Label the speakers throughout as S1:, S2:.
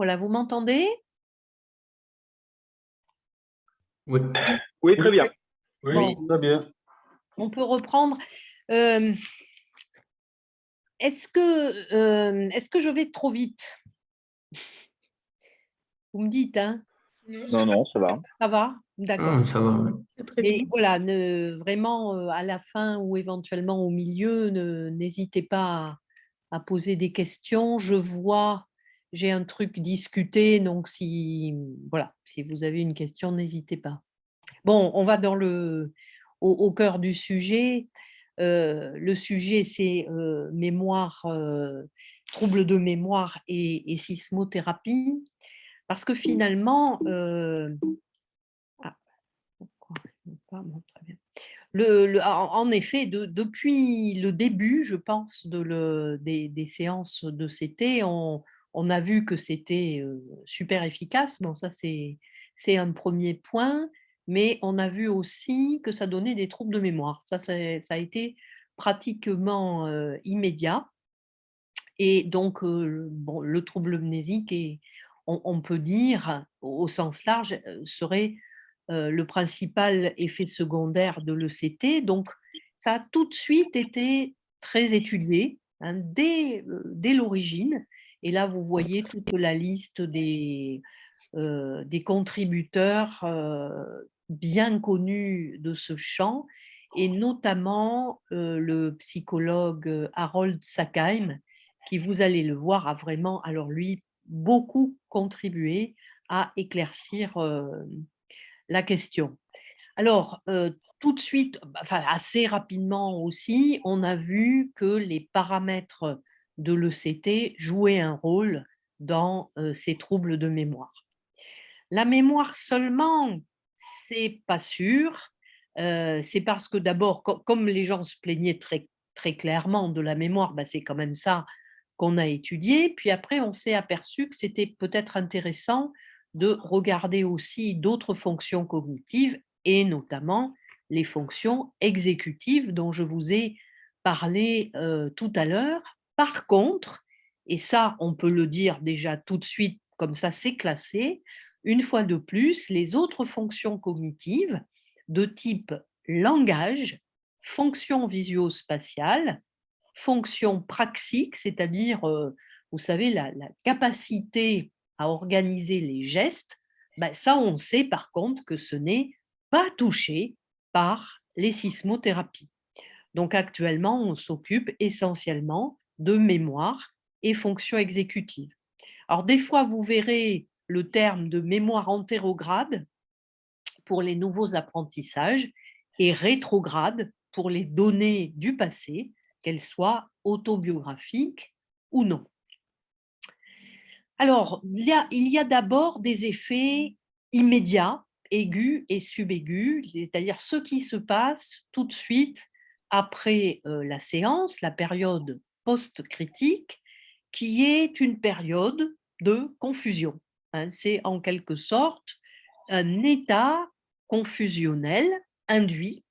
S1: Voilà, vous m'entendez?
S2: Oui.
S3: Oui, très bien.
S2: Oui,
S1: Bon.
S2: très bien.
S1: On peut reprendre. Est-ce que je vais trop vite? Vous me dites, hein?
S3: Non, ça va.
S1: Ça va? D'accord.
S2: Ça va. Oui.
S1: Mais voilà, vraiment, à la fin ou éventuellement au milieu, n'hésitez pas à poser des questions. Je vois, j'ai un truc discuté, donc voilà, si vous avez une question, n'hésitez pas. Bon, on va au cœur du sujet. Le sujet, c'est mémoire, troubles de mémoire et sismothérapie. Parce que finalement, pourquoi pas, bon, très bien. En effet, depuis le début, je pense, des séances de CT, on a vu que c'était super efficace. Bon, ça, c'est un premier point, mais on a vu aussi que ça donnait des troubles de mémoire. Ça a été pratiquement immédiat. Et donc, bon, le trouble mnésique, on peut dire, au sens large, serait le principal effet secondaire de l'ECT. Donc, ça a tout de suite été très étudié, hein, dès l'origine. Et là, vous voyez toute la liste des contributeurs bien connus de ce champ, et notamment le psychologue Harold Sackheim, qui, vous allez le voir, a vraiment, alors lui, beaucoup contribué à éclaircir la question. Alors, tout de suite, enfin assez rapidement aussi, on a vu que les paramètres de l'ECT jouaient un rôle dans ces troubles de mémoire. La mémoire seulement, c'est pas sûr. C'est parce que d'abord, comme les gens se plaignaient très clairement de la mémoire, c'est quand même ça qu'on a étudié. Puis après, on s'est aperçu que c'était peut-être intéressant de regarder aussi d'autres fonctions cognitives, et notamment les fonctions exécutives dont je vous ai parlé tout à l'heure. Par contre, et ça, on peut le dire déjà tout de suite, comme ça c'est classé, une fois de plus, les autres fonctions cognitives de type langage, fonction visio-spatiale, fonction praxique, c'est-à-dire, vous savez, la capacité à organiser les gestes, ça, on sait par contre que ce n'est pas touché par les sismothérapies. Donc actuellement, on s'occupe essentiellement de mémoire et fonctions exécutives. Alors des fois, vous verrez le terme de mémoire antérograde pour les nouveaux apprentissages et rétrograde pour les données du passé, qu'elles soient autobiographiques ou non. Alors, il y a d'abord des effets immédiats, aigus et subaigus, c'est-à-dire ce qui se passe tout de suite après la séance, la période post-critique, qui est une période de confusion. C'est en quelque sorte un état confusionnel induit,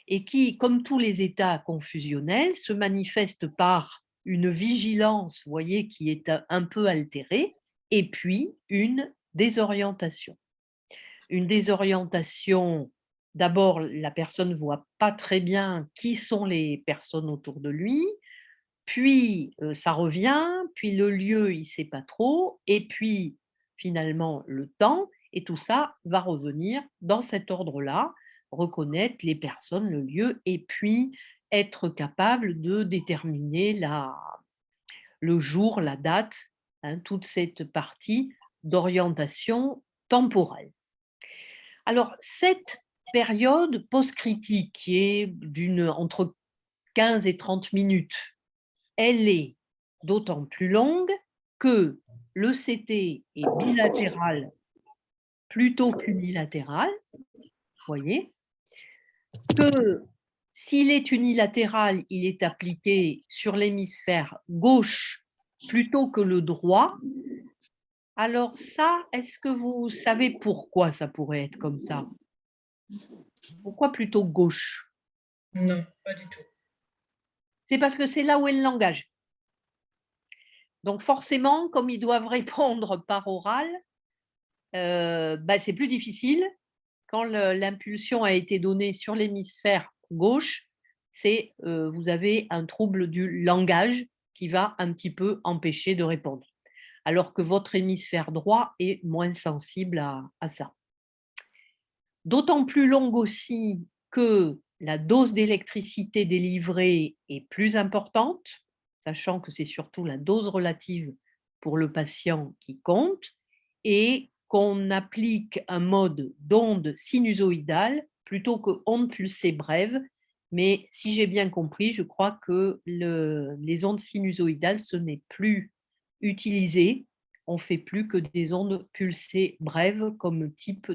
S1: et qui, comme tous les états confusionnels, se manifeste par une vigilance, vous voyez, qui est un peu altérée, et puis une désorientation. Une désorientation, d'abord, la personne ne voit pas très bien qui sont les personnes autour de lui, puis ça revient, puis le lieu, il ne sait pas trop, et puis finalement le temps, et tout ça va revenir dans cet ordre-là, reconnaître les personnes, le lieu, et puis être capable de déterminer le jour, la date, hein, toute cette partie d'orientation temporelle. Alors, cette période post-critique, qui est entre 15 et 30 minutes, elle est d'autant plus longue que l'ECT est bilatéral plutôt qu'unilatéral, voyez, que s'il est unilatéral, il est appliqué sur l'hémisphère gauche plutôt que le droit. Alors ça, est-ce que vous savez pourquoi ça pourrait être comme ça? Pourquoi plutôt gauche?
S4: Non, pas du tout.
S1: C'est parce que c'est là où est le langage. Donc forcément, comme ils doivent répondre par oral, c'est plus difficile. Quand l'impulsion a été donnée sur l'hémisphère gauche, vous avez un trouble du langage qui va un petit peu empêcher de répondre, alors que votre hémisphère droit est moins sensible à ça. D'autant plus longue aussi que la dose d'électricité délivrée est plus importante, sachant que c'est surtout la dose relative pour le patient qui compte, et qu'on applique un mode d'onde sinusoïdale plutôt que onde pulsée brève. Mais si j'ai bien compris, je crois que les ondes sinusoïdales, ce n'est plus utilisé. On ne fait plus que des ondes pulsées brèves comme type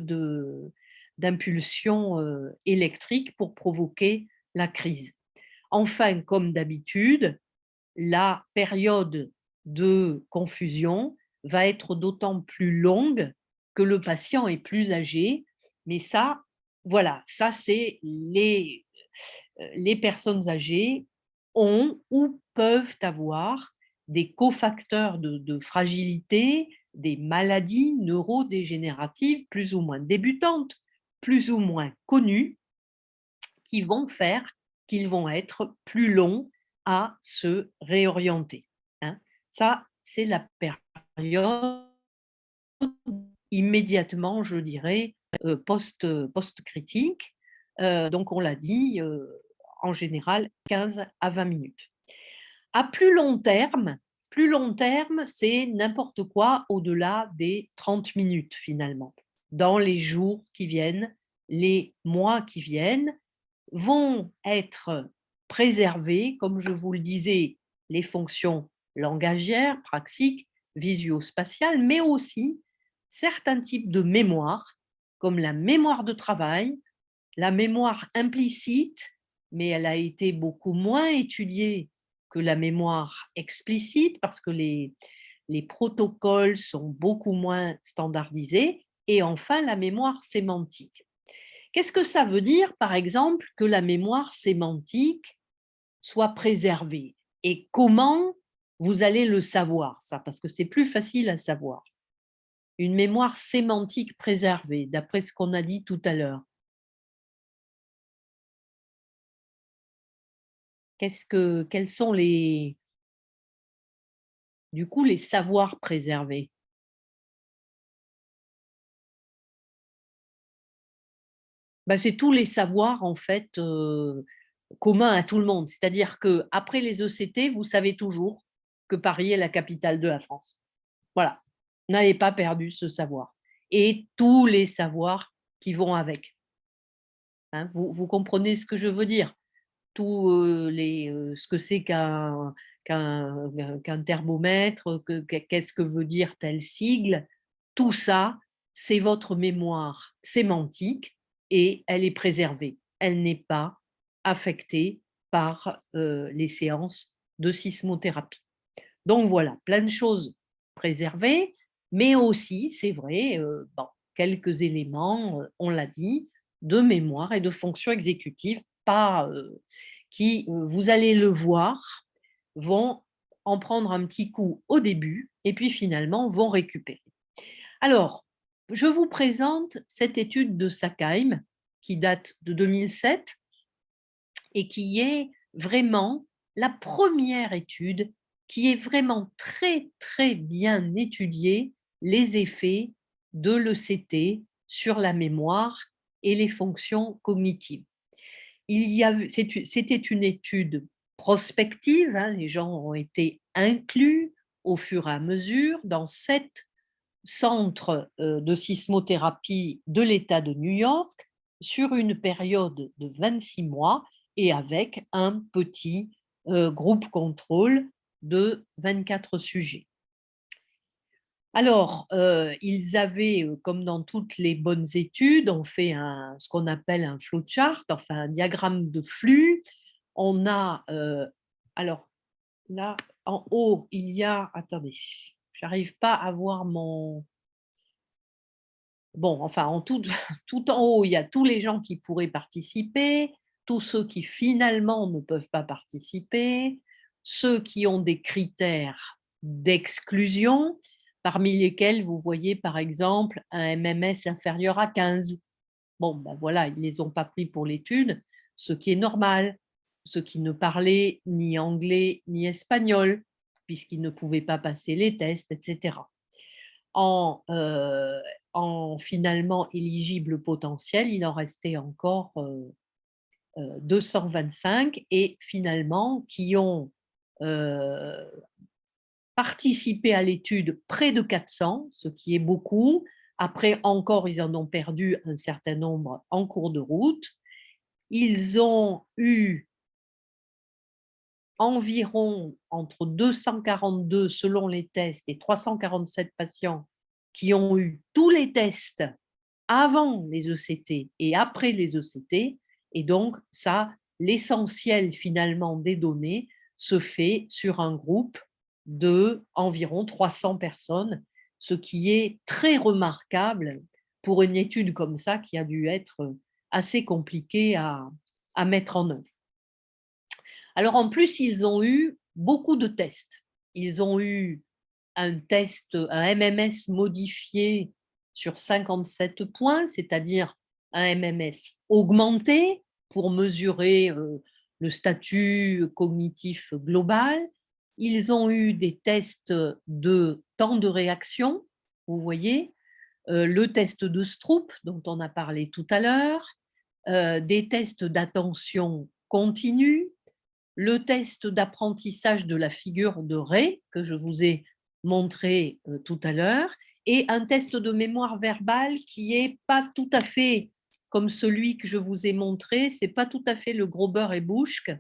S1: d'impulsion électrique pour provoquer la crise. Enfin, comme d'habitude, la période de confusion va être d'autant plus longue que le patient est plus âgé. Mais ça, voilà, ça c'est les personnes âgées ont ou peuvent avoir des cofacteurs de fragilité, des maladies neurodégénératives plus ou moins débutantes, plus ou moins connues, qui vont faire qu'ils vont être plus longs à se réorienter, hein. Ça, c'est la période immédiatement, je dirais, post-critique. Donc on l'a dit, en général 15 à 20 minutes. À plus long terme, c'est n'importe quoi au-delà des 30 minutes finalement. Dans les jours qui viennent, les mois qui viennent, vont être préservées, comme je vous le disais, les fonctions langagières, praxiques, visio-spatiales, mais aussi certains types de mémoire, comme la mémoire de travail, la mémoire implicite, mais elle a été beaucoup moins étudiée que la mémoire explicite parce que les protocoles sont beaucoup moins standardisés, et enfin la mémoire sémantique. Qu'est-ce que ça veut dire, par exemple, que la mémoire sémantique soit préservée? Et comment vous allez le savoir, ça? Parce que c'est plus facile à savoir. Une mémoire sémantique préservée, d'après ce qu'on a dit tout à l'heure. Quels sont du coup, les savoirs préservés? C'est tous les savoirs, en fait, communs à tout le monde. C'est-à-dire qu'après les ECT, vous savez toujours que Paris est la capitale de la France. Voilà, vous n'avez pas perdu ce savoir. Et tous les savoirs qui vont avec. Hein, vous comprenez ce que je veux dire? Ce que c'est qu'un thermomètre, qu'est-ce que veut dire tel sigle, tout ça, c'est votre mémoire sémantique et elle est préservée. Elle n'est pas affectée par les séances de sismothérapie. Donc voilà, plein de choses préservées, mais aussi, c'est vrai, quelques éléments, on l'a dit, de mémoire et de fonction exécutive, pas, qui, vous allez le voir, vont en prendre un petit coup au début et puis finalement vont récupérer. Alors, je vous présente cette étude de Sackheim qui date de 2007 et qui est vraiment la première étude qui est vraiment très, très bien étudiée les effets de l'ECT sur la mémoire et les fonctions cognitives. C'était une étude prospective, hein, les gens ont été inclus au fur et à mesure dans 7 centres de sismothérapie de l'État de New York sur une période de 26 mois et avec un petit groupe contrôle de 24 sujets. Alors, ils avaient, comme dans toutes les bonnes études, on fait ce qu'on appelle un flowchart, enfin un diagramme de flux. On a, alors là, en haut, il y a, attendez, j'arrive pas à voir mon… Bon, enfin, tout en haut, il y a tous les gens qui pourraient participer, tous ceux qui finalement ne peuvent pas participer, ceux qui ont des critères d'exclusion, parmi lesquels vous voyez par exemple un MMS inférieur à 15. Bon, ben voilà, ils ne les ont pas pris pour l'étude, ce qui est normal, ceux qui ne parlaient ni anglais ni espagnol, puisqu'ils ne pouvaient pas passer les tests, etc. En finalement éligible potentiel, il en restait encore 225 et finalement qui ont participé à l'étude près de 400, ce qui est beaucoup. Après encore, ils en ont perdu un certain nombre en cours de route. Ils ont eu environ entre 242 selon les tests et 347 patients qui ont eu tous les tests avant les ECT et après les ECT. Et donc, ça, l'essentiel finalement des données se fait sur un groupe de environ 300 personnes, ce qui est très remarquable pour une étude comme ça qui a dû être assez compliquée à mettre en œuvre. Alors en plus, ils ont eu beaucoup de tests. Ils ont eu un test, un MMS modifié sur 57 points, c'est-à-dire un MMS augmenté pour mesurer le statut cognitif global. Ils ont eu des tests de temps de réaction, vous voyez, le test de Stroop dont on a parlé tout à l'heure, des tests d'attention continue, le test d'apprentissage de la figure de Rey, que je vous ai montré tout à l'heure, et un test de mémoire verbale qui n'est pas tout à fait comme celui que je vous ai montré, ce n'est pas tout à fait le Grober et Buschke,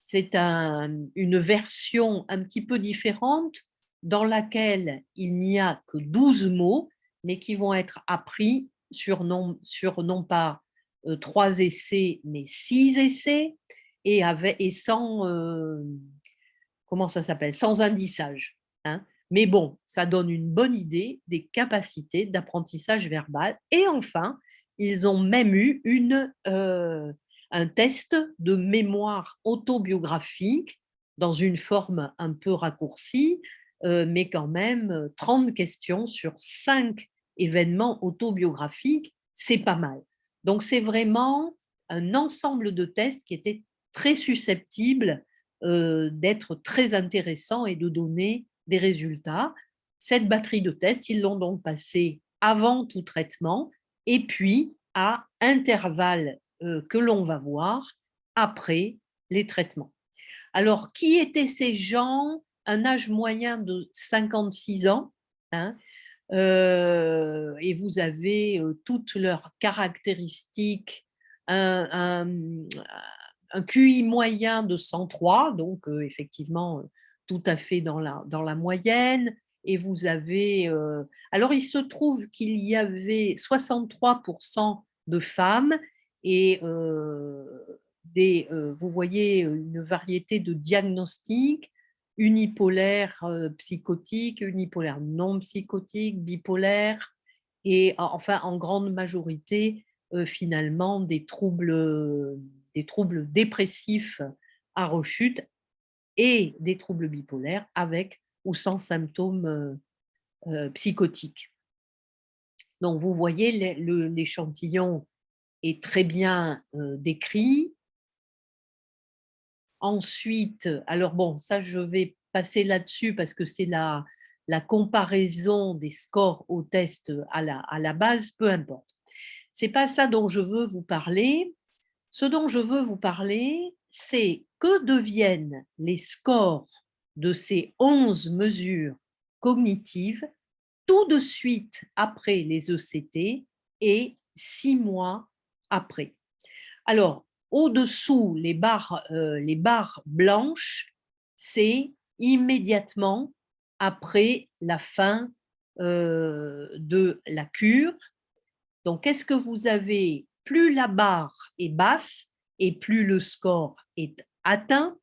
S1: c'est une version un petit peu différente dans laquelle il n'y a que 12 mots, mais qui vont être appris sur non pas 3 essais, mais 6 essais, et sans, comment ça s'appelle, sans indissage. Hein. Mais bon, ça donne une bonne idée des capacités d'apprentissage verbal. Et enfin, ils ont même eu un test de mémoire autobiographique dans une forme un peu raccourcie, mais quand même 30 questions sur 5 événements autobiographiques, c'est pas mal. Donc c'est vraiment un ensemble de tests qui étaient très susceptible d'être très intéressant et de donner des résultats. Cette batterie de tests, ils l'ont donc passée avant tout traitement et puis à intervalles que l'on va voir après les traitements. Alors, qui étaient ces gens? Un âge moyen de 56 ans, hein, et vous avez toutes leurs caractéristiques, un, un QI moyen de 103, donc effectivement tout à fait dans la moyenne. Et vous avez, alors il se trouve qu'il y avait 63% de femmes et vous voyez une variété de diagnostics, unipolaire psychotique, unipolaire non psychotique, bipolaire, et enfin en grande majorité finalement des troubles dépressifs à rechute et des troubles bipolaires avec ou sans symptômes psychotiques. Donc vous voyez, l'échantillon est très bien décrit. Ensuite, alors bon, ça je vais passer là-dessus parce que c'est la comparaison des scores au test à la base, peu importe. Ce n'est pas ça dont je veux vous parler. Ce dont je veux vous parler, c'est que deviennent les scores de ces 11 mesures cognitives tout de suite après les ECT et 6 mois après. Alors, au-dessous, les barres blanches, c'est immédiatement après la fin de la cure. Donc, qu'est-ce que vous avez? Plus la barre est basse et plus le score est atteint.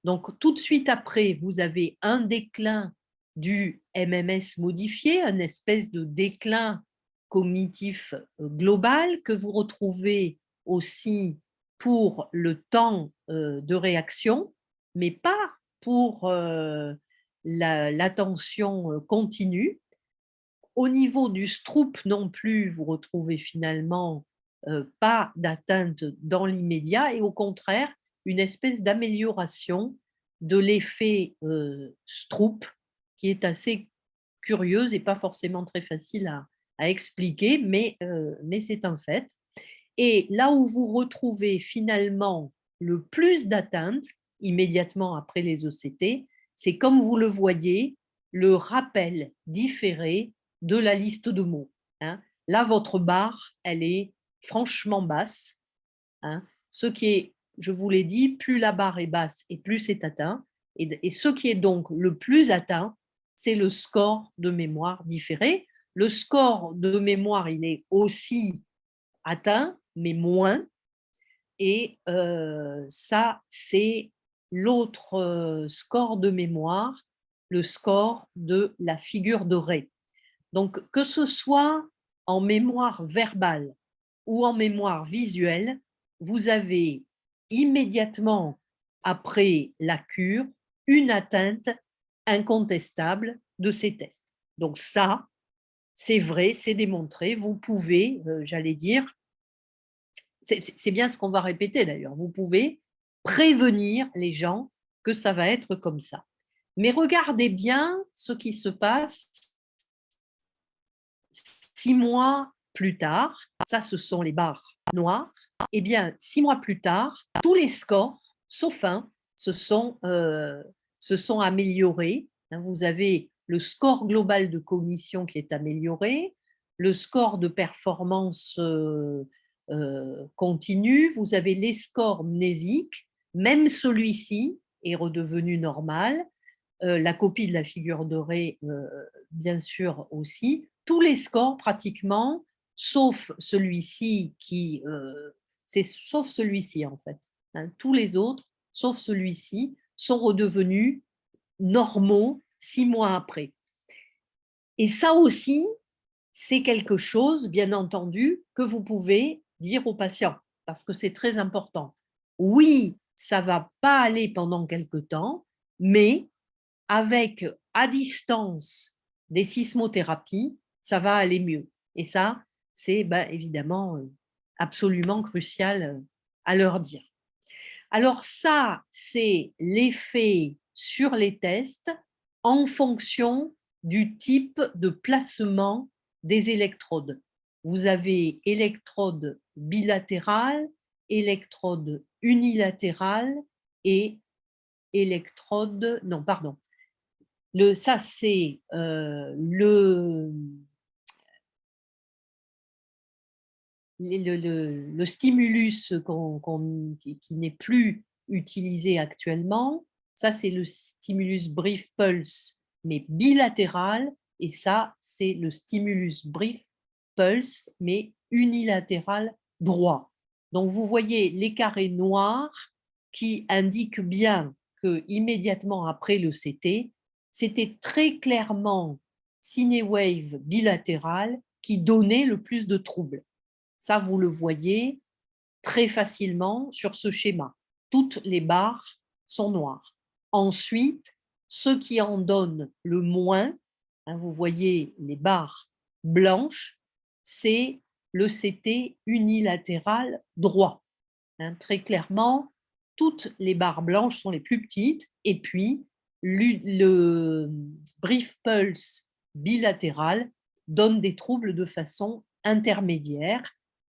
S1: Donc, tout de suite après, vous avez un déclin du MMS modifié, une espèce de déclin cognitif global que vous retrouvez aussi pour le temps de réaction, mais pas pour l'attention continue. Au niveau du Stroop non plus, vous retrouvez finalement pas d'atteinte dans l'immédiat et au contraire, une espèce d'amélioration de l'effet Stroop qui est assez curieuse et pas forcément très facile à expliquer, mais c'est un fait. Et là où vous retrouvez finalement le plus d'atteintes immédiatement après les ECT, c'est comme vous le voyez, le rappel différé de la liste de mots. Hein. Là, votre barre, elle est franchement basse. Hein. Ce qui est, je vous l'ai dit, plus la barre est basse et plus c'est atteint. Et ce qui est donc le plus atteint, c'est le score de mémoire différé. Le score de mémoire, il est aussi atteint, mais moins. Et ça, c'est l'autre score de mémoire, le score de la figure de Ré. Donc, que ce soit en mémoire verbale ou en mémoire visuelle, vous avez immédiatement après la cure une atteinte incontestable de ces tests. Donc ça, c'est vrai, c'est démontré. Vous pouvez, j'allais dire, c'est bien ce qu'on va répéter d'ailleurs, vous pouvez prévenir les gens que ça va être comme ça. Mais regardez bien ce qui se passe 6 mois plus tard, ça ce sont les barres noires, et bien 6 mois plus tard, tous les scores, sauf un, se sont améliorés. Vous avez le score global de cognition qui est amélioré, le score de performance continue, vous avez les scores mnésiques, même celui-ci est redevenu normal, la copie de la figure dorée, bien sûr aussi, tous les scores pratiquement, sauf celui-ci qui, c'est sauf celui-ci en fait, hein, tous les autres, sauf celui-ci, sont redevenus normaux 6 mois après. Et ça aussi, c'est quelque chose, bien entendu, que vous pouvez dire aux patients, parce que c'est très important. Oui, ça ne va pas aller pendant quelque temps, mais avec à distance des sismothérapies, ça va aller mieux. Et ça, c'est évidemment absolument crucial à leur dire. Alors ça, c'est l'effet sur les tests en fonction du type de placement des électrodes. Vous avez électrode bilatérale, électrode unilatérale et électrode, non, pardon. Ça, c'est le stimulus qui n'est plus utilisé actuellement. Ça, c'est le stimulus brief pulse, mais bilatéral. Et ça, c'est le stimulus brief pulse, mais unilatéral droit. Donc, vous voyez les carrés noirs qui indiquent bien que immédiatement après le CT, c'était très clairement Cinewave bilatéral qui donnait le plus de troubles. Ça, vous le voyez très facilement sur ce schéma. Toutes les barres sont noires. Ensuite, ce qui en donne le moins, hein, vous voyez les barres blanches, c'est le CT unilatéral droit. Hein, très clairement, toutes les barres blanches sont les plus petites et puis le brief pulse bilatéral donne des troubles de façon intermédiaire.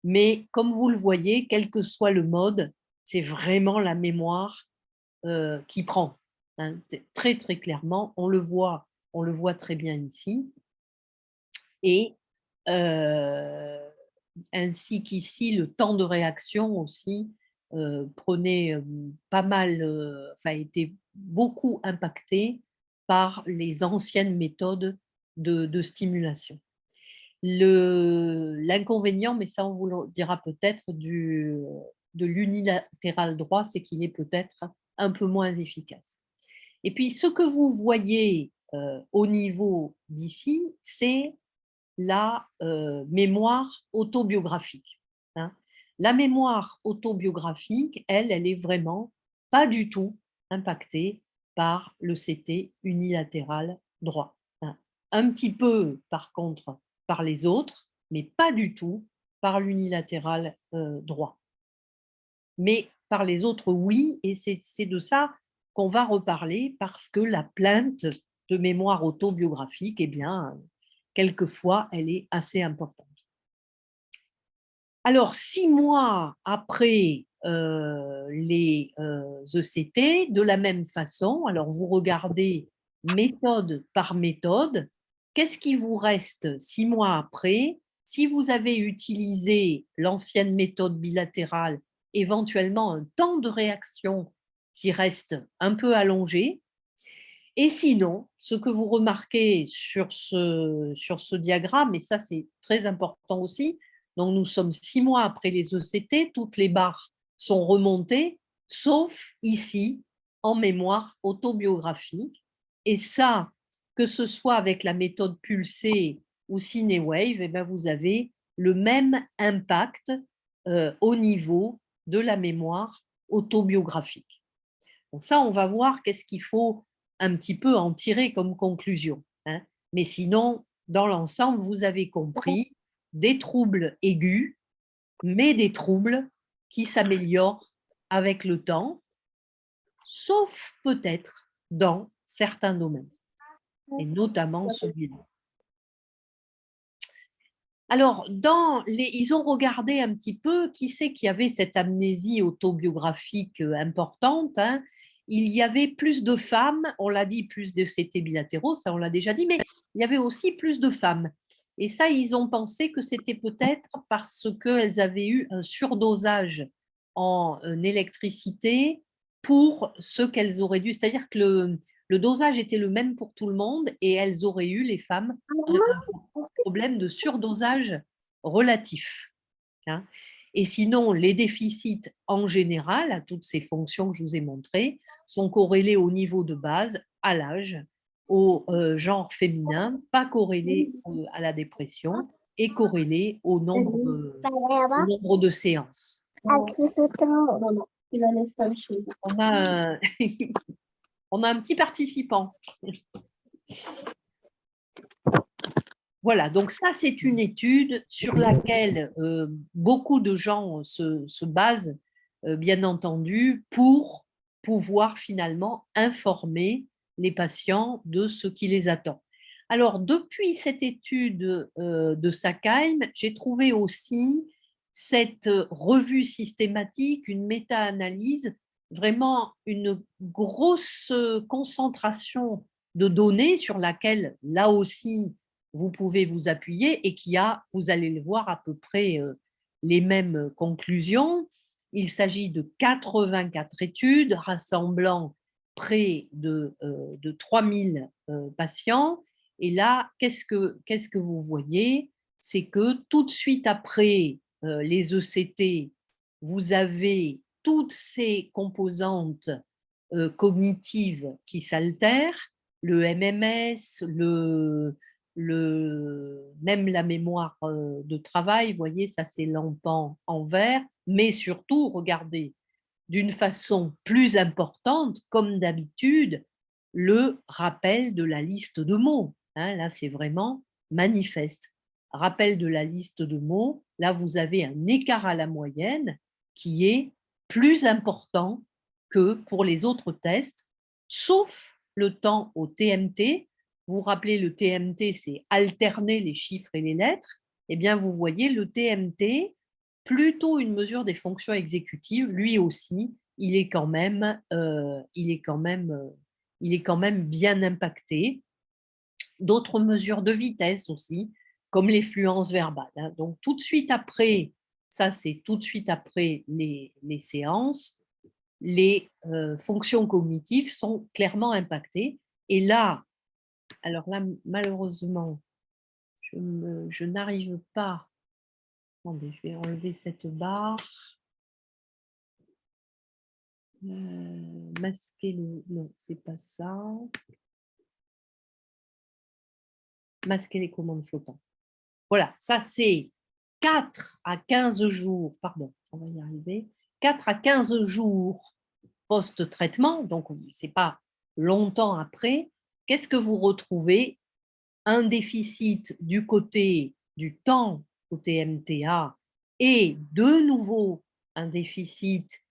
S1: Mais comme vous le voyez, quel que soit le mode, c'est vraiment la mémoire qui prend. Hein, très très clairement, on le voit très bien ici. Et ainsi qu'ici, le temps de réaction aussi prenait pas mal, enfin était beaucoup impacté par les anciennes méthodes de stimulation. L'inconvénient, mais ça on vous le dira peut-être, de l'unilatéral droit, c'est qu'il est peut-être un peu moins efficace. Et puis ce que vous voyez au niveau d'ici, c'est la mémoire autobiographique. Hein. La mémoire autobiographique, elle est vraiment pas du tout impactée par le CT unilatéral droit. Hein. Un petit peu, par contre, par les autres, mais pas du tout par l'unilatéral droit. Mais par les autres, oui, et c'est de ça qu'on va reparler, parce que la plainte de mémoire autobiographique, eh bien, quelquefois, elle est assez importante. Alors, 6 mois après les ECT, de la même façon, alors vous regardez méthode par méthode, qu'est-ce qui vous reste 6 mois après? Si vous avez utilisé l'ancienne méthode bilatérale, éventuellement un temps de réaction qui reste un peu allongé. Et sinon, ce que vous remarquez sur ce diagramme, et ça c'est très important aussi, donc nous sommes 6 mois après les ECT, toutes les barres sont remontées, sauf ici, en mémoire autobiographique. Et ça, que ce soit avec la méthode pulsée ou Cinewave, eh bien vous avez le même impact au niveau de la mémoire autobiographique. Donc ça, on va voir qu'est-ce qu'il faut un petit peu en tirer comme conclusion. Hein. Mais sinon, dans l'ensemble, vous avez compris des troubles aigus, mais des troubles qui s'améliorent avec le temps, sauf peut-être dans certains domaines, et notamment celui-là. Alors, ils ont regardé un petit peu qui c'est qui avait cette amnésie autobiographique importante. Hein. Il y avait plus de femmes, on l'a dit, plus de CT bilatéraux, ça on l'a déjà dit, mais il y avait aussi plus de femmes. Et ça, ils ont pensé que c'était peut-être parce qu'elles avaient eu un surdosage en électricité pour ce qu'elles auraient dû. C'est-à-dire que le dosage était le même pour tout le monde et elles auraient eu, les femmes, un problème de surdosage relatif. Hein. Et sinon, les déficits en général, à toutes ces fonctions que je vous ai montrées, sont corrélés au niveau de base, à l'âge, au genre féminin, pas corrélés à la dépression et corrélés au nombre de séances. On a un, on a un petit participant. Voilà, donc ça, c'est une étude sur laquelle beaucoup de gens se basent, bien entendu, pour pouvoir finalement informer les patients de ce qui les attend. Alors, depuis cette étude de Sackheim, j'ai trouvé aussi cette revue systématique, une méta-analyse, vraiment une grosse concentration de données sur laquelle, là aussi, vous pouvez vous appuyer et qui a, vous allez le voir, à peu près les mêmes conclusions. Il s'agit de 84 études rassemblant près de 3000 patients. Et là, qu'est-ce que vous voyez? C'est que tout de suite après les ECT, vous avez toutes ces composantes cognitives qui s'altèrent, le MMS, même la mémoire de travail, vous voyez, ça c'est l'empan en vert, mais surtout, regardez, d'une façon plus importante, comme d'habitude, le rappel de la liste de mots. Hein, là, c'est vraiment manifeste. Rappel de la liste de mots, là, vous avez un écart à la moyenne qui est plus important que pour les autres tests, sauf le temps au TMT. Vous vous rappelez, le TMT, c'est alterner les chiffres et les lettres. Eh bien, vous voyez, le TMT, plutôt une mesure des fonctions exécutives, lui aussi, il est quand même bien impacté. D'autres mesures de vitesse aussi, comme les fluences verbales. Hein. Donc, tout de suite après, ça c'est tout de suite après les séances, les fonctions cognitives sont clairement impactées. Et là, alors là, malheureusement, je n'arrive pas. Attendez, je vais enlever cette barre. Masquer le... Non, c'est pas ça. Masquer les commandes flottantes. Voilà, ça c'est 4 à 15 jours, pardon, on va y arriver, 4 à 15 jours post-traitement, donc c'est pas longtemps après, qu'est-ce que vous retrouvez? Un déficit du côté du temps, côté MTA, et de nouveau un déficit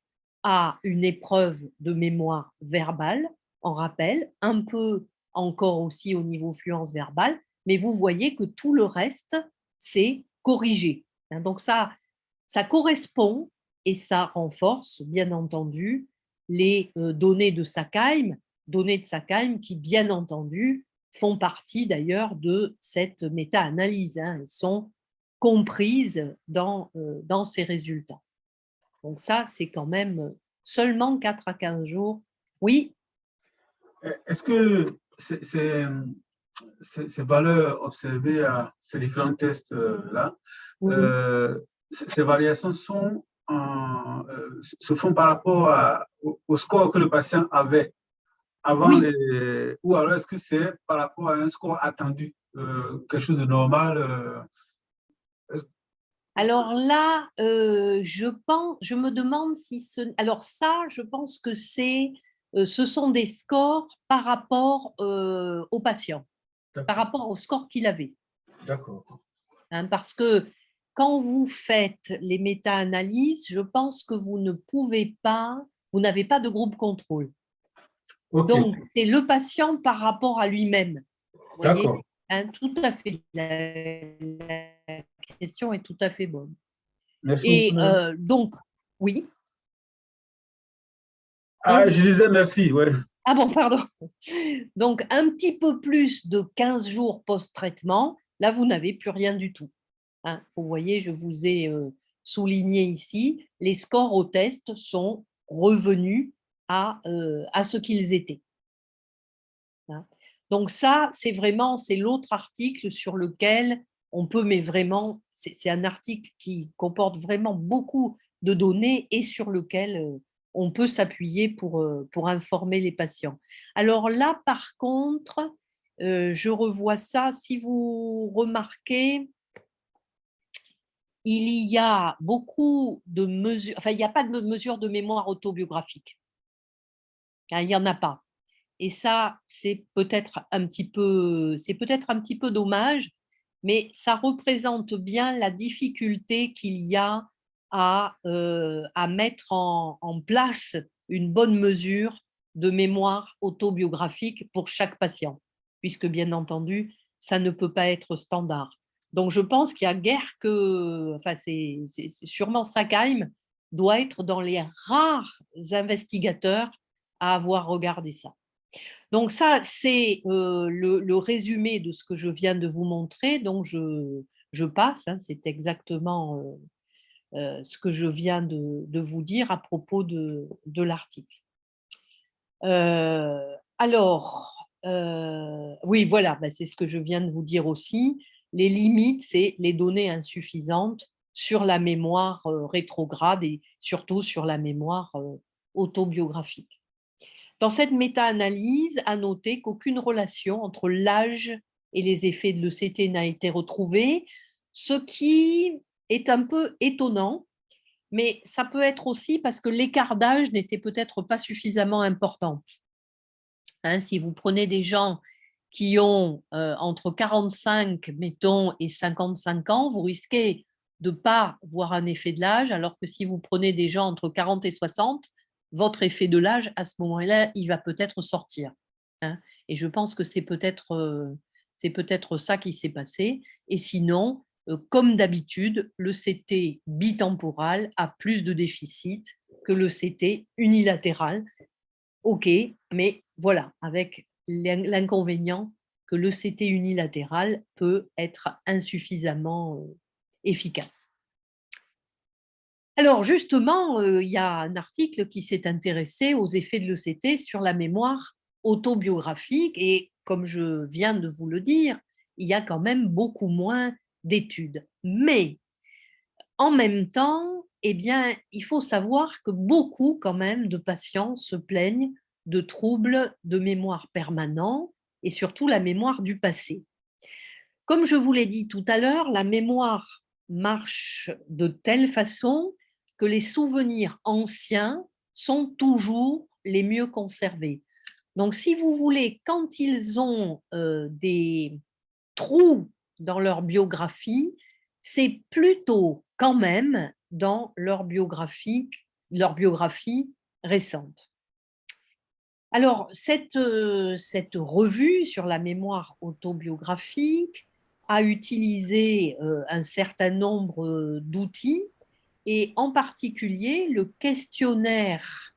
S1: à une épreuve de mémoire verbale, en rappel, un peu encore aussi au niveau fluence verbale, mais vous voyez que tout le reste, c'est corrigé. Donc ça correspond et ça renforce, bien entendu, les données de Sackheim qui, bien entendu, font partie d'ailleurs de cette méta-analyse. Elles sont comprises dans ces résultats. Donc ça, c'est quand même seulement 4 à 15 jours. Oui.
S2: Est-ce que ces valeurs observées à ces différents tests-là, ces variations se font par rapport au score que le patient avait avant ou alors est-ce que c'est par rapport à un score attendu, quelque chose de normal?
S1: Alors là, je me demande si alors ça, je pense que ce sont des scores par rapport au patient, par rapport au score qu'il avait.
S2: D'accord.
S1: Parce que quand vous faites les méta-analyses, je pense que vous n'avez pas de groupe contrôle.
S2: Okay.
S1: Donc, c'est le patient par rapport à lui-même.
S2: D'accord.
S1: Tout à fait. La question est tout à fait bonne.
S2: Merci
S1: Et
S2: beaucoup.
S1: donc, oui.
S2: Je disais merci, ouais.
S1: Ah bon, pardon. Donc, un petit peu plus de 15 jours post-traitement, là, vous n'avez plus rien du tout. Vous voyez, je vous ai souligné ici, les scores au test sont revenus à ce qu'ils étaient. Donc ça, c'est l'autre article sur lequel on peut, mais vraiment, c'est un article qui comporte vraiment beaucoup de données et sur lequel on peut s'appuyer pour informer les patients. Alors là, par contre, je revois ça, si vous remarquez, il y a beaucoup de mesures, enfin, il n'y a pas de mesure de mémoire autobiographique. Il n'y en a pas. Et ça, c'est peut-être un petit peu dommage, mais ça représente bien la difficulté qu'il y a à mettre en place une bonne mesure de mémoire autobiographique pour chaque patient, puisque bien entendu, ça ne peut pas être standard. Donc, je pense qu'il y a guère que, enfin, c'est sûrement Sackheim doit être dans les rares investigateurs à avoir regardé ça. Donc ça, c'est le résumé de ce que je viens de vous montrer. Donc je passe, c'est exactement ce que je viens de vous dire à propos de l'article. Alors, oui, voilà, c'est ce que je viens de vous dire aussi. Les limites, c'est les données insuffisantes sur la mémoire rétrograde et surtout sur la mémoire autobiographique. Dans cette méta-analyse, à noter qu'aucune relation entre l'âge et les effets de l'ECT n'a été retrouvée, ce qui est un peu étonnant, mais ça peut être aussi parce que l'écart d'âge n'était peut-être pas suffisamment important. Si vous prenez des gens qui ont entre 45, mettons, et 55 ans, vous risquez de ne pas voir un effet de l'âge, alors que si vous prenez des gens entre 40 et 60, votre effet de l'âge, à ce moment-là, il va peut-être sortir. Et je pense que c'est peut-être ça qui s'est passé. Et sinon, comme d'habitude, le CT bitemporal a plus de déficit que le CT unilatéral. OK, mais voilà, avec l'inconvénient que le CT unilatéral peut être insuffisamment efficace. Alors justement, il y a un article qui s'est intéressé aux effets de l'ECT sur la mémoire autobiographique et comme je viens de vous le dire, il y a quand même beaucoup moins d'études. Mais en même temps, eh bien, il faut savoir que beaucoup quand même de patients se plaignent de troubles de mémoire permanents et surtout la mémoire du passé. Comme je vous l'ai dit tout à l'heure, la mémoire marche de telle façon que les souvenirs anciens sont toujours les mieux conservés. Donc, si vous voulez, quand ils ont des trous dans leur biographie, c'est plutôt quand même dans leur biographie récente. Alors, cette revue sur la mémoire autobiographique a utilisé un certain nombre d'outils et en particulier le questionnaire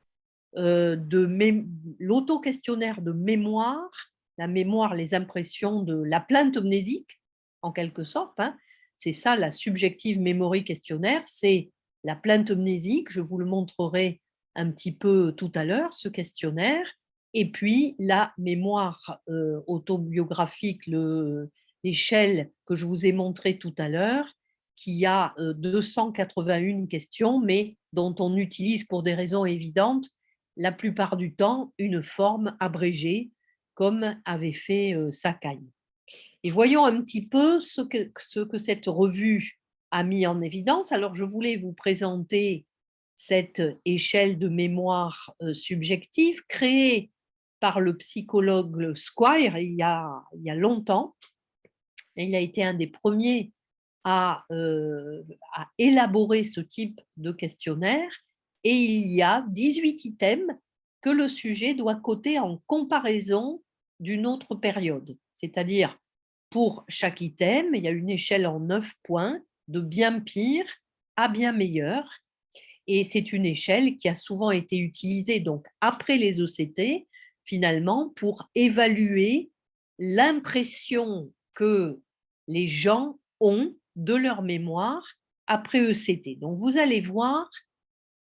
S1: l'auto-questionnaire de mémoire, la mémoire, les impressions de la plainte mnésique, en quelque sorte. Hein. C'est ça, la subjective memory questionnaire, c'est la plainte mnésique. Je vous le montrerai un petit peu tout à l'heure, ce questionnaire. Et puis, la mémoire autobiographique, l'échelle que je vous ai montrée tout à l'heure, qui a 281 questions, mais dont on utilise pour des raisons évidentes la plupart du temps une forme abrégée, comme avait fait Sakai. Et voyons un petit peu ce que cette revue a mis en évidence. Alors, je voulais vous présenter cette échelle de mémoire subjective créée par le psychologue Squire il y a longtemps. Et il a été un des premiers à élaborer ce type de questionnaire. Et il y a 18 items que le sujet doit coter en comparaison d'une autre période. C'est-à-dire, pour chaque item, il y a une échelle en 9 points, de bien pire à bien meilleur. Et c'est une échelle qui a souvent été utilisée donc après les ECT, finalement, pour évaluer l'impression que les gens ont de leur mémoire après ECT. Donc, vous allez voir,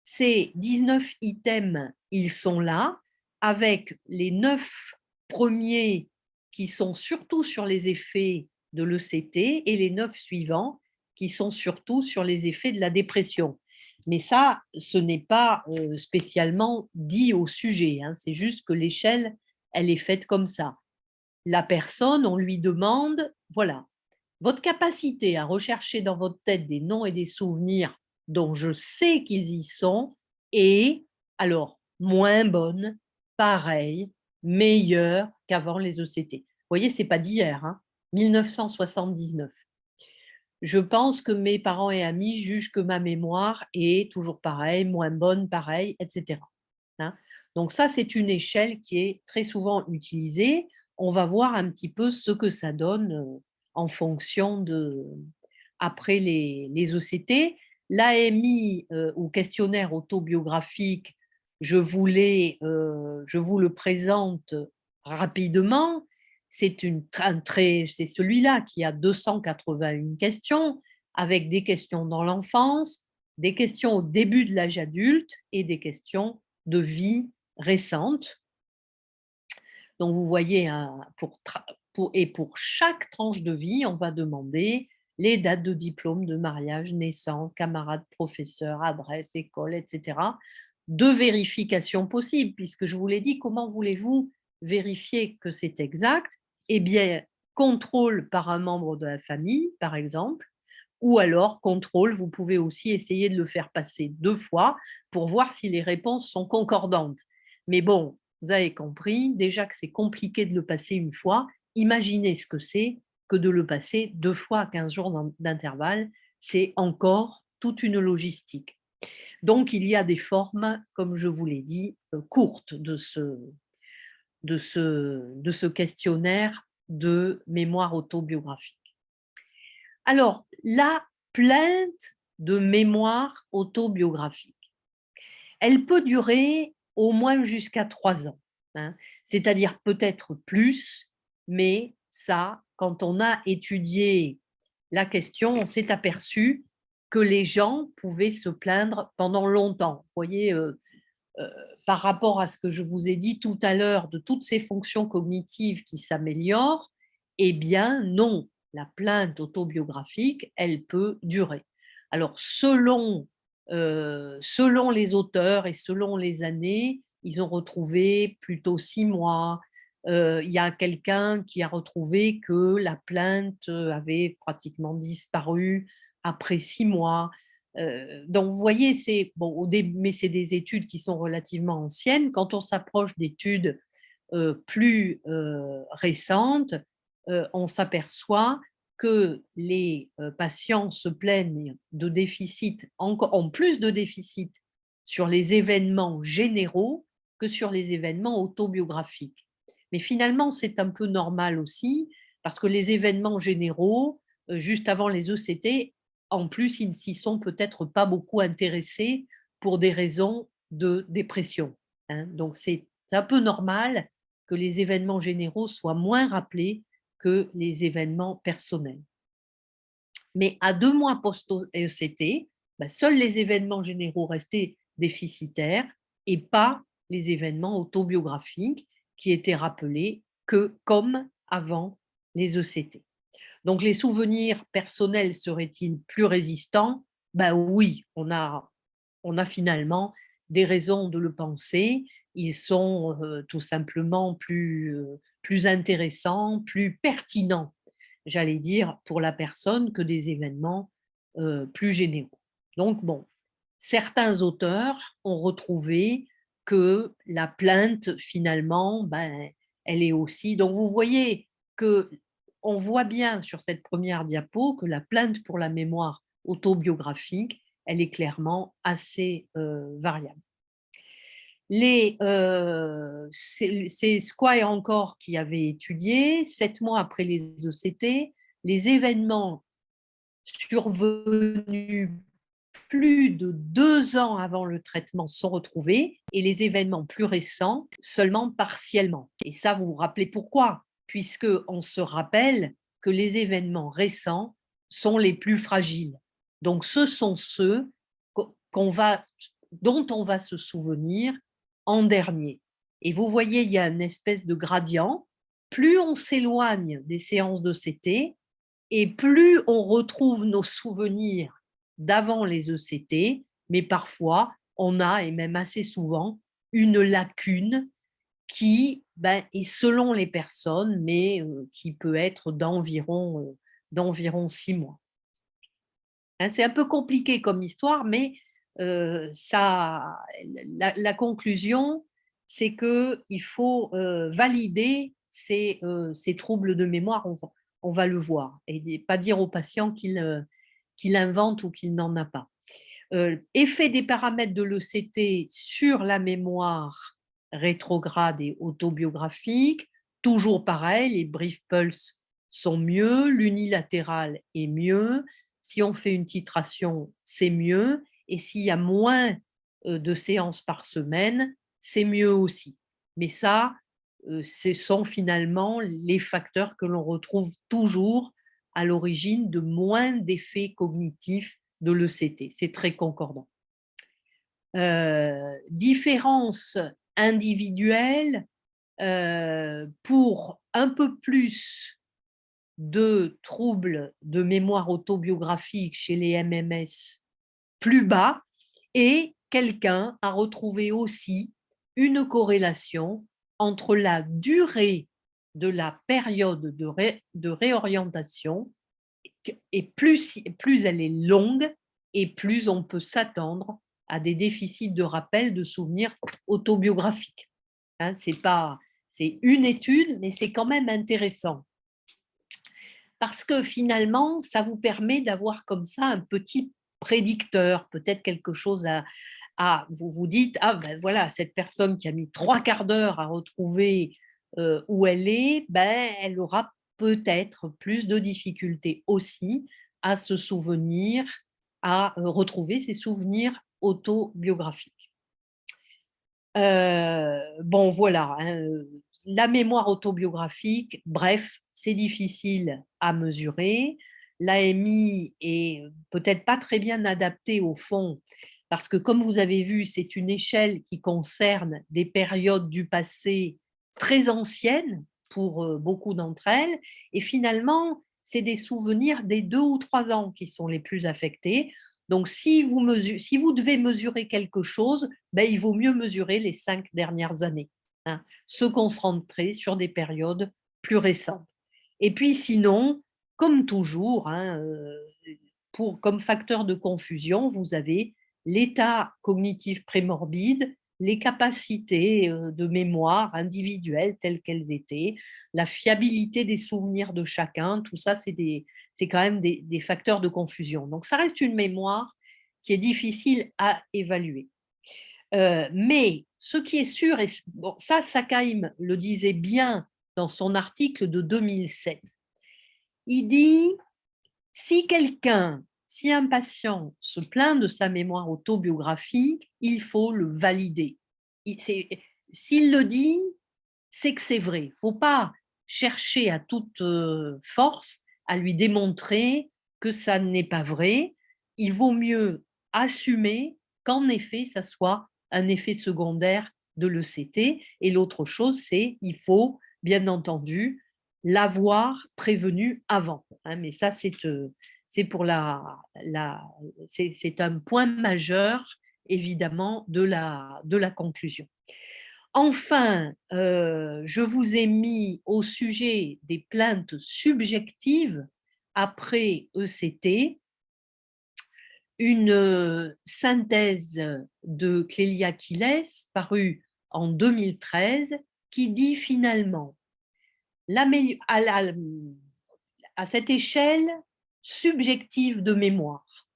S1: ces 19 items, ils sont là, avec les 9 premiers qui sont surtout sur les effets de l'ECT et les 9 suivants qui sont surtout sur les effets de la dépression. Mais ça, ce n'est pas spécialement dit au sujet, hein, c'est juste que l'échelle, elle est faite comme ça. La personne, on lui demande, voilà, votre capacité à rechercher dans votre tête des noms et des souvenirs dont je sais qu'ils y sont est alors moins bonne, pareille, meilleure qu'avant les ECT. Vous voyez, ce n'est pas d'hier, hein, 1979. Je pense que mes parents et amis jugent que ma mémoire est toujours pareille, moins bonne, pareille, etc. Hein. Donc ça, c'est une échelle qui est très souvent utilisée. On va voir un petit peu ce que ça donne en fonction de, après les ECT. L'AMI ou questionnaire autobiographique, je vous le présente rapidement. C'est celui-là qui a 281 questions, avec des questions dans l'enfance, des questions au début de l'âge adulte et des questions de vie récente. Donc, vous voyez, pour chaque tranche de vie, on va demander les dates de diplôme, de mariage, naissance, camarades, professeurs, adresse, école, etc. De vérification possible, puisque je vous l'ai dit, comment voulez-vous vérifier que c'est exact? Eh bien, contrôle par un membre de la famille, par exemple, ou alors contrôle, vous pouvez aussi essayer de le faire passer 2 fois pour voir si les réponses sont concordantes. Mais bon, vous avez compris, déjà que c'est compliqué de le passer une fois, imaginez ce que c'est que de le passer 2 fois à 15 jours d'intervalle, c'est encore toute une logistique. Donc, il y a des formes, comme je vous l'ai dit, courtes de ce questionnaire de mémoire autobiographique. Alors, la plainte de mémoire autobiographique, elle peut durer au moins jusqu'à 3 ans, hein, c'est-à-dire peut-être plus, mais ça, quand on a étudié la question, on s'est aperçu que les gens pouvaient se plaindre pendant longtemps. Vous voyez, par rapport à ce que je vous ai dit tout à l'heure de toutes ces fonctions cognitives qui s'améliorent, eh bien non, la plainte autobiographique, elle peut durer. Alors, selon les auteurs et selon les années, ils ont retrouvé plutôt 6 mois. Il y a quelqu'un qui a retrouvé que la plainte avait pratiquement disparu après 6 mois. Donc, vous voyez, mais c'est des études qui sont relativement anciennes. Quand on s'approche d'études plus récentes, on s'aperçoit que les patients se plaignent de déficit, ont plus de déficit sur les événements généraux que sur les événements autobiographiques. Mais finalement, c'est un peu normal aussi, parce que les événements généraux, juste avant les ECT, en plus, ils ne s'y sont peut-être pas beaucoup intéressés pour des raisons de dépression. Hein. Donc, c'est un peu normal que les événements généraux soient moins rappelés que les événements personnels. Mais à 2 mois post-ECT, seuls les événements généraux restaient déficitaires et pas les événements autobiographiques qui étaient rappelés que comme avant les ECT. Donc, les souvenirs personnels seraient-ils plus résistants? Oui, on a finalement des raisons de le penser. Ils sont tout simplement plus intéressants, plus pertinents, j'allais dire, pour la personne que des événements plus généraux. Donc, bon, certains auteurs ont retrouvé que la plainte, finalement, elle est aussi… Donc, vous voyez que on voit bien sur cette première diapo que la plainte pour la mémoire autobiographique, elle est clairement assez variable. C'est Squire encore qui avait étudié, 7 mois après les ECT, les événements survenus plus de 2 ans avant le traitement sont retrouvés et les événements plus récents seulement partiellement. Et ça, vous vous rappelez pourquoi? Puisqu'on se rappelle que les événements récents sont les plus fragiles. Donc, ce sont ceux dont on va se souvenir en dernier. Et vous voyez, il y a une espèce de gradient. Plus on s'éloigne des séances de CT et plus on retrouve nos souvenirs d'avant les ECT, mais parfois, on a, et même assez souvent, une lacune qui est selon les personnes, mais qui peut être d'environ 6 mois. Hein, c'est un peu compliqué comme histoire, mais la conclusion, c'est qu'il faut valider ces troubles de mémoire, on va le voir, et pas dire au patient qu'il invente ou qu'il n'en a pas. Effet des paramètres de l'ECT sur la mémoire rétrograde et autobiographique, toujours pareil, les brief pulse sont mieux, l'unilatéral est mieux, si on fait une titration, c'est mieux, et s'il y a moins de séances par semaine, c'est mieux aussi. Mais ça, ce sont finalement les facteurs que l'on retrouve toujours à l'origine de moins d'effets cognitifs de l'ECT. C'est très concordant. Différence individuelle pour un peu plus de troubles de mémoire autobiographique chez les MMS plus bas, et quelqu'un a retrouvé aussi une corrélation entre la durée de la période de réorientation, et plus elle est longue, et plus on peut s'attendre à des déficits de rappel de souvenirs autobiographiques. Hein, c'est une étude, mais c'est quand même intéressant. Parce que finalement, ça vous permet d'avoir comme ça un petit prédicteur, peut-être quelque chose vous vous dites, voilà, cette personne qui a mis 3/4 d'heure à retrouver où elle est, elle aura peut-être plus de difficultés aussi à se souvenir, à retrouver ses souvenirs autobiographiques. Bon, voilà, hein, la mémoire autobiographique, bref, c'est difficile à mesurer. L'AMI est peut-être pas très bien adaptée au fond, parce que comme vous avez vu, c'est une échelle qui concerne des périodes du passé très anciennes pour beaucoup d'entre elles, et finalement, c'est des souvenirs des 2 ou 3 ans qui sont les plus affectés. Donc, si vous devez mesurer quelque chose, il vaut mieux mesurer les 5 dernières années, hein, se concentrer sur des périodes plus récentes. Et puis sinon, comme toujours, hein, comme facteur de confusion, vous avez l'état cognitif prémorbide les capacités de mémoire individuelles telles qu'elles étaient, la fiabilité des souvenirs de chacun, tout ça, c'est quand même des facteurs de confusion. Donc, ça reste une mémoire qui est difficile à évaluer. Mais ce qui est sûr, et bon, ça, Sackheim le disait bien dans son article de 2007, il dit, si un patient se plaint de sa mémoire autobiographique, il faut le valider. S'il le dit, c'est que c'est vrai. Il ne faut pas chercher à toute force à lui démontrer que ça n'est pas vrai. Il vaut mieux assumer qu'en effet, ça soit un effet secondaire de l'ECT. Et l'autre chose, c'est qu'il faut, bien entendu, l'avoir prévenu avant. Mais ça, c'est un point majeur, évidemment, de la conclusion. Enfin, je vous ai mis au sujet des plaintes subjectives après ECT une synthèse de Clélia Quiles parue en 2013 qui dit finalement à cette échelle subjective de mémoire,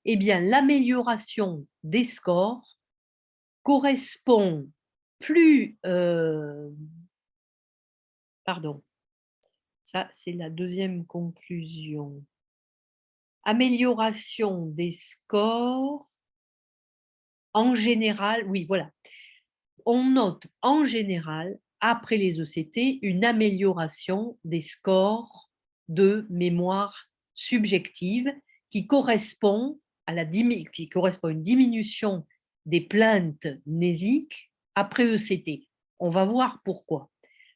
S1: eh bien, l'amélioration des scores correspond plus… pardon, ça c'est la deuxième conclusion. Amélioration des scores en général, oui, voilà. On note en général, après les ECT, une amélioration des scores de mémoire subjective qui correspond à une diminution des plaintes mnésiques après ECT. On va voir pourquoi.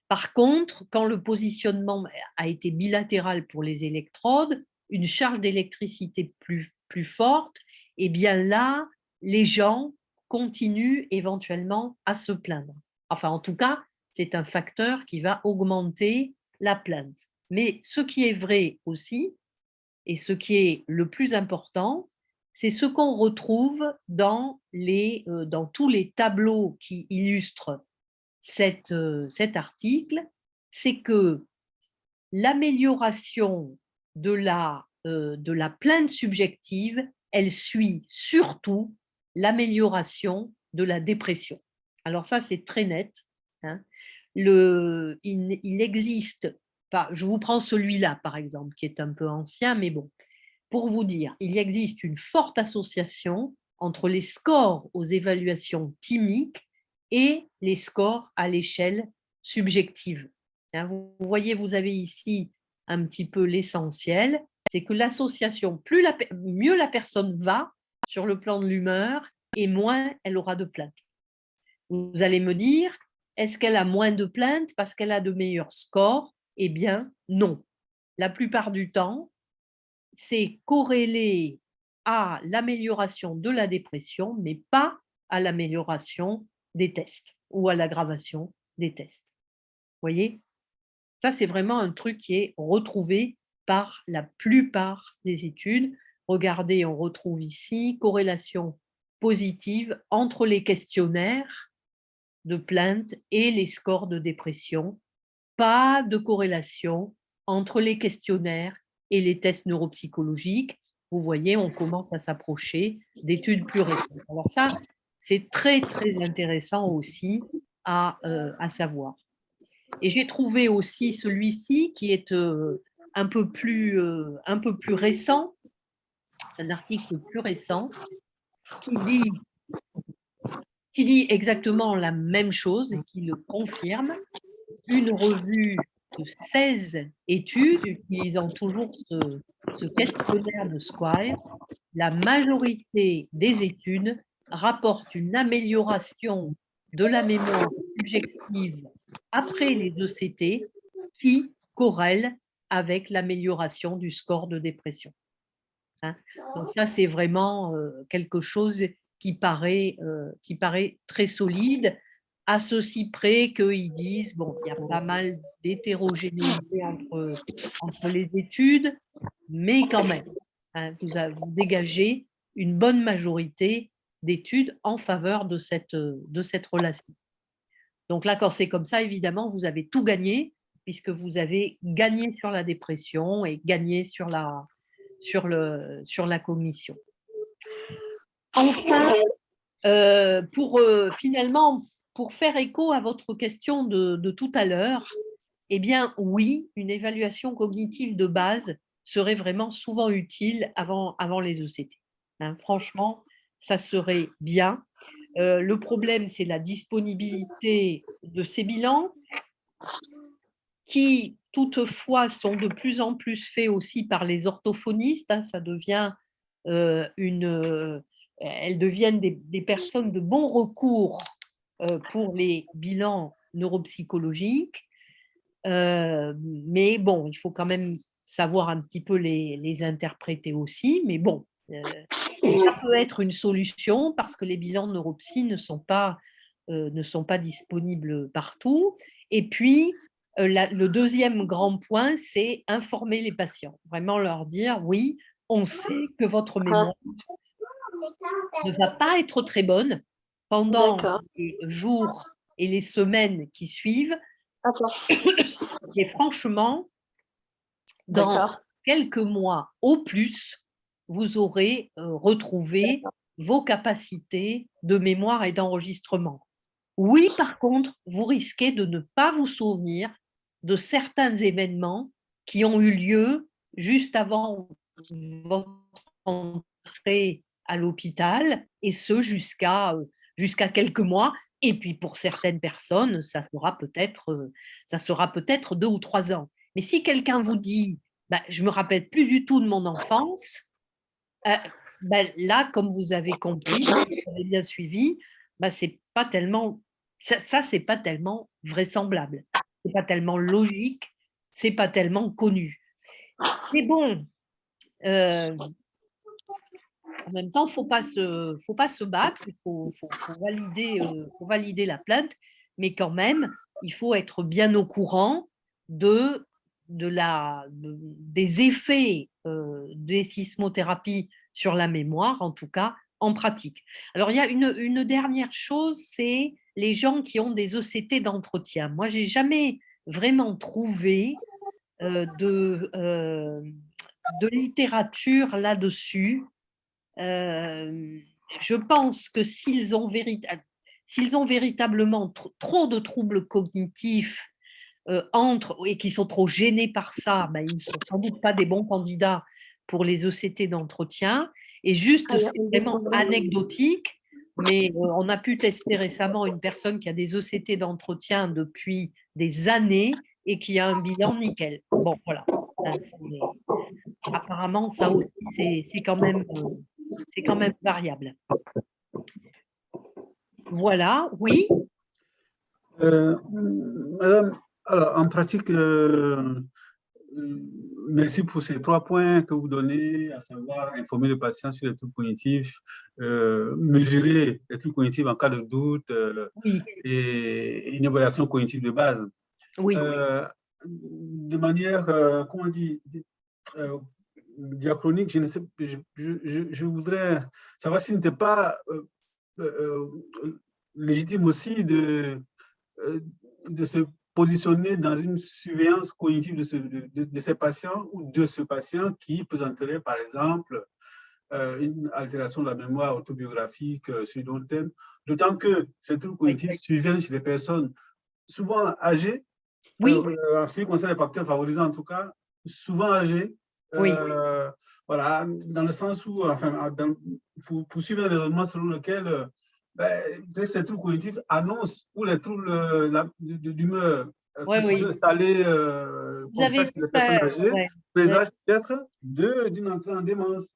S1: Par contre, quand le positionnement a été bilatéral pour les électrodes, une charge d'électricité plus forte, eh bien là, les gens continuent éventuellement à se plaindre. Enfin, en tout cas, c'est un facteur qui va augmenter la plainte. Mais ce qui est vrai aussi, et ce qui est le plus important, c'est ce qu'on retrouve dans tous les tableaux qui illustrent cet article, c'est que l'amélioration de la plainte subjective, elle suit surtout l'amélioration de la dépression. Alors ça, c'est très net. Il existe, je vous prends celui-là par exemple, qui est un peu ancien, mais bon, pour vous dire, il existe une forte association entre les scores aux évaluations thymiques et les scores à l'échelle subjective. Vous voyez, vous avez ici un petit peu l'essentiel, c'est que l'association, mieux la personne va sur le plan de l'humeur et moins elle aura de plaintes. Vous allez me dire, est-ce qu'elle a moins de plaintes parce qu'elle a de meilleurs scores? Eh bien, non. La plupart du temps, c'est corrélé à l'amélioration de la dépression, mais pas à l'amélioration des tests ou à l'aggravation des tests. Vous voyez? Ça, c'est vraiment un truc qui est retrouvé par la plupart des études. Regardez, on retrouve ici corrélation positive entre les questionnaires de plainte et les scores de dépression. Pas de corrélation entre les questionnaires et les tests neuropsychologiques. Vous voyez, on commence à s'approcher d'études plus récentes. Alors ça, c'est très, très intéressant aussi à savoir. Et j'ai trouvé aussi celui-ci qui est un peu plus récent, un article plus récent, qui dit exactement la même chose et qui le confirme. Une revue de 16 études utilisant toujours ce questionnaire de Squire, la majorité des études rapportent une amélioration de la mémoire subjective après les ECT qui corrèle avec l'amélioration du score de dépression. Donc ça, c'est vraiment quelque chose qui paraît très solide, à ceci près qu'ils disent, bon, il y a pas mal d'hétérogénéité entre les études, mais quand même, vous dégagez une bonne majorité d'études en faveur de cette relation. Donc là, quand c'est comme ça, évidemment, vous avez tout gagné, puisque vous avez gagné sur la dépression et gagné sur la cognition. Enfin, finalement, pour faire écho à votre question de tout à l'heure, eh bien oui, une évaluation cognitive de base serait vraiment souvent utile avant les ECT. Hein, franchement, ça serait bien. Le problème, c'est la disponibilité de ces bilans qui, toutefois, sont de plus en plus faits aussi par les orthophonistes. Hein, ça devient elles deviennent des personnes de bon recours pour les bilans neuropsychologiques. Mais bon, il faut quand même savoir un petit peu les interpréter aussi. Mais bon, ça peut être une solution parce que les bilans de neuropsy ne sont pas disponibles partout. Et puis, le deuxième grand point, c'est informer les patients. Vraiment leur dire, oui, on sait que votre mémoire ne va pas être très bonne pendant les jours et les semaines qui suivent. Et franchement, dans quelques mois au plus, vous aurez retrouvé vos capacités de mémoire et d'enregistrement. Oui, par contre, vous risquez de ne pas vous souvenir de certains événements qui ont eu lieu juste avant votre entrée à l'hôpital, et ce jusqu'à quelques mois. Et puis pour certaines personnes, ça sera peut-être 2 ou 3 ans. Mais si quelqu'un vous dit bah, « je ne me rappelle plus du tout de mon enfance », là, comme vous avez compris, vous avez bien suivi, c'est pas tellement, c'est pas tellement vraisemblable, c'est pas tellement logique, c'est pas tellement connu. Mais bon, en même temps, faut pas se battre, il faut valider la plainte, mais quand même, il faut être bien au courant des effets des sismothérapies sur la mémoire, en tout cas en pratique. Alors, il y a une dernière chose, c'est les gens qui ont des ECT d'entretien. Moi, je n'ai jamais vraiment trouvé de littérature là-dessus. Je pense que s'ils ont véritablement trop de troubles cognitifs et qui sont trop gênés par ça, ils ne sont sans doute pas des bons candidats pour les ECT d'entretien. Et juste, c'est vraiment anecdotique, mais on a pu tester récemment une personne qui a des ECT d'entretien depuis des années et qui a un bilan nickel. Bon, voilà. Apparemment, ça aussi, c'est quand même variable. Voilà, oui.
S2: Madame, alors en pratique, merci pour ces 3 points que vous donnez, à savoir informer le patient sur les troubles cognitifs, mesurer les troubles cognitifs en cas de doute,
S1: oui.
S2: Et une évaluation cognitive de base.
S1: Oui.
S2: De manière, comment on dit, diachronique, je ne sais, je voudrais savoir s'il n'était pas légitime aussi de se positionner dans une surveillance cognitive de ces patients ou de ce patient qui présenterait, par exemple, une altération de la mémoire autobiographique sur d'autres thèmes, d'autant que ces troubles cognitifs surviennent chez des personnes souvent âgées,
S1: oui.
S2: En ce qui concerne les facteurs favorisants, en tout cas, souvent âgées,
S1: oui.
S2: Voilà, dans le sens où, enfin, pour suivre un raisonnement selon lequel ces troubles cognitifs annoncent ou les troubles d'humeur qui sont installés comme ça chez les personnes âgées, présagent peut-être d'une entrée en démence.